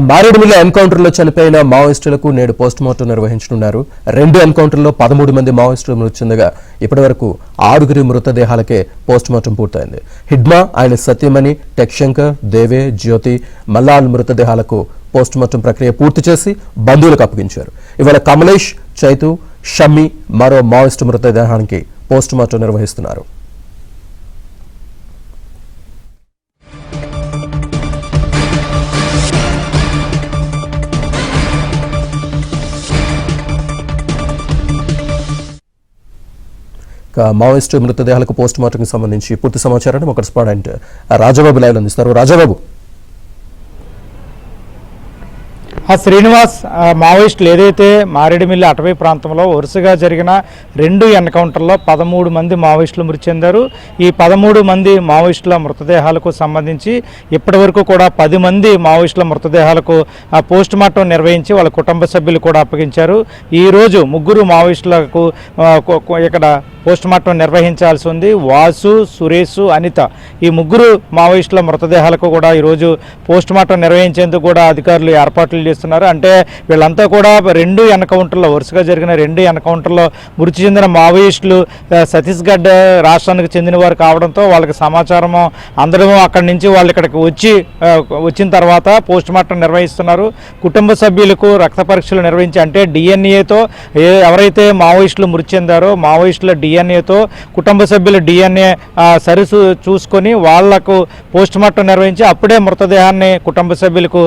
మారేడుమిల్లి ఎన్కౌంటర్లో చనిపోయిన మావోయిస్టులకు నేడు పోస్టుమార్టం నిర్వహించనున్నారు. 2 ఎన్కౌంటర్లో 13 మంది మావోయిస్టులు మృతి చెందగా ఇప్పటి వరకు 6 మృతదేహాలకే పోస్టుమార్టం పూర్తయింది. హిడ్మా, ఆయన సతీమణి టెక్షంకర్, దేవే, జ్యోతి, మల్లాల్ మృతదేహాలకు పోస్టుమార్టం ప్రక్రియ పూర్తి చేసి బంధువులకు అప్పగించారు. ఇవాళ కమలేష్, చైతు, షమ్మి మరో మావోయిస్టు మృతదేహానికి పోస్టుమార్టం నిర్వహిస్తున్నారు. మావోయిస్టు మృతదేహాలకు పోస్టుమార్టంకి సంబంధించి పూర్తి సమాచారాన్ని ఒక రెస్పాండెంట్ రాజబాబు లైవ్ అందిస్తారు. రాజబాబు, శ్రీనివాస్, మావోయిస్టులు ఏదైతే మారేడుమిల్లి అటవీ ప్రాంతంలో వరుసగా జరిగిన 2 ఎన్కౌంటర్లో 13 మంది మావోయిస్టులు మృతి చెందారు. ఈ 13 మంది మావోయిస్టుల మృతదేహాలకు సంబంధించి ఇప్పటి వరకు కూడా 10 మంది మావోయిస్టుల మృతదేహాలకు పోస్టుమార్టం నిర్వహించి వాళ్ళ కుటుంబ సభ్యులు కూడా అప్పగించారు. ఈరోజు 3 మావోయిస్టులకు ఇక్కడ పోస్టుమార్టం నిర్వహించాల్సి ఉంది. వాసు, సురేష్, అనిత, ఈ 3 మావోయిస్టుల మృతదేహాలకు కూడా ఈరోజు పోస్టుమార్టం నిర్వహించేందుకు కూడా అధికారులు ఏర్పాట్లు చేస్తున్నారు. అంటే వీళ్ళంతా కూడా 2 ఎన్కౌంటర్లో వరుసగా జరిగిన 2 ఎన్కౌంటర్లో మృతి చెందిన మావోయిస్టులు ఛత్తీస్గఢ్ రాష్ట్రానికి చెందిన వారు కావడంతో వాళ్ళకి సమాచారము అందరము అక్కడి నుంచి వాళ్ళు ఇక్కడికి వచ్చిన తర్వాత పోస్టుమార్టం నిర్వహిస్తున్నారు. కుటుంబ సభ్యులకు రక్త పరీక్షలు నిర్వహించి, అంటే డిఎన్ఏతో ఎవరైతే మావోయిస్టులు మృతి చెందారో మావోయిస్టుల డిఎన్ఏతో కుటుంబ సభ్యుల డిఎన్ఏ చూసుకొని వాళ్లకు పోస్టుమార్టం నిర్వహించి అప్పుడే మృతదేహాన్ని కుటుంబ సభ్యులకు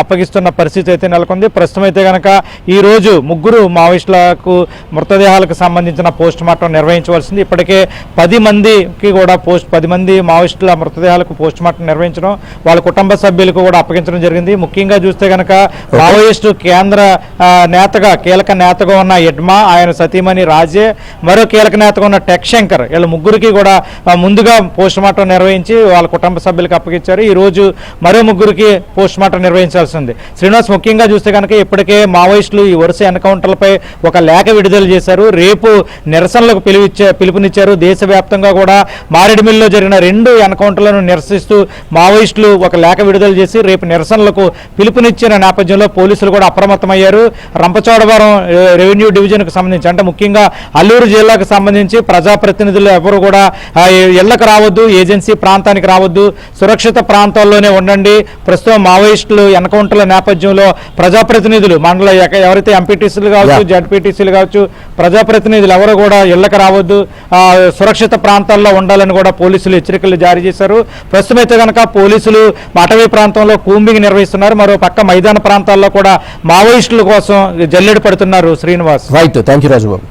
అప్పగిస్తున్న పరిస్థితి అయితే నెలకొంది. ప్రస్తుతం అయితే కనుక ఈరోజు 3 మావోయిస్టులకు మృతదేహాలకు సంబంధించిన పోస్టుమార్టం నిర్వహించవలసింది. ఇప్పటికే 10 మందికి కూడా 10 మంది మావోయిస్టుల మృతదేహాలకు పోస్టుమార్టం నిర్వహించడం, వాళ్ళ కుటుంబ సభ్యులకు కూడా అప్పగించడం జరిగింది. ముఖ్యంగా చూస్తే కనుక మావోయిస్టు కేంద్ర నేతగా కీలక నేతగా ఉన్న హిడ్మా, ఆయన సతీమణి రాజే, మరో కీలక నేతగా ఉన్న టెక్షంకర్, వీళ్ళ 3కి కూడా ముందుగా పోస్టుమార్టం నిర్వహించి వాళ్ళ కుటుంబ సభ్యులకు అప్పగించారు. ఈరోజు మరో 3కి పోస్టుమార్టం నిర్వహించాల్సి ఉంది. శ్రీనివాస్, ముఖ్యంగా చూస్తే కనుక ఇప్పటికే మావోయిస్టులు ఈ వరుస ఎన్కౌంటర్లపై ఒక లేఖ విడుదల చేశారు. రేపు నిరసనలకు పిలుపునిచ్చారు. దేశవ్యాప్తంగా కూడా మారేడుమిల్లిలో జరిగిన 2 ఎన్కౌంటర్లను నిరసిస్తూ మావోయిస్టులు ఒక లేఖ విడుదల చేసి రేపు నిరసనలకు పిలుపునిచ్చిన నేపథ్యంలో పోలీసులు కూడా అప్రమత్తమయ్యారు. రంపచోడవరం రెవెన్యూ డివిజన్కు సంబంధించి, అంటే ముఖ్యంగా అల్లూరు జిల్లాకు సంబంధించి ప్రజాప్రతినిధులు ఎవరు కూడా ఇళ్లకు రావద్దు, ఏజెన్సీ ప్రాంతానికి రావద్దు, సురక్షిత ప్రాంతాల్లోనే ఉండండి. ప్రస్తుతం మావోయిస్టులు ఎన్కౌంటర్ల నేపథ్యంలో ప్రజాప్రతినిధులు మండల ఎవరైతే ఎంపీటీసీలు కావచ్చు, జడ్పీటీసీలు కావచ్చు, ప్రజాప్రతినిధులు ఎవరు కూడా ఇళ్లకు రావద్దు, సురక్షిత ప్రాంతాల్లో ఉండాలని కూడా పోలీసులు హెచ్చరికలు జారీ చేశారు. ప్రస్తుతం అయితే కనుక పోలీసులు అటవీ ప్రాంతంలో కూంబింగ్ నిర్వహిస్తున్నారు. మరో పక్క మైదాన ప్రాంతాల్లో కూడా మావోయిస్టుల కోసం జల్లెడ పడుతున్నారు. Srinivas, right, thank you Rajababu.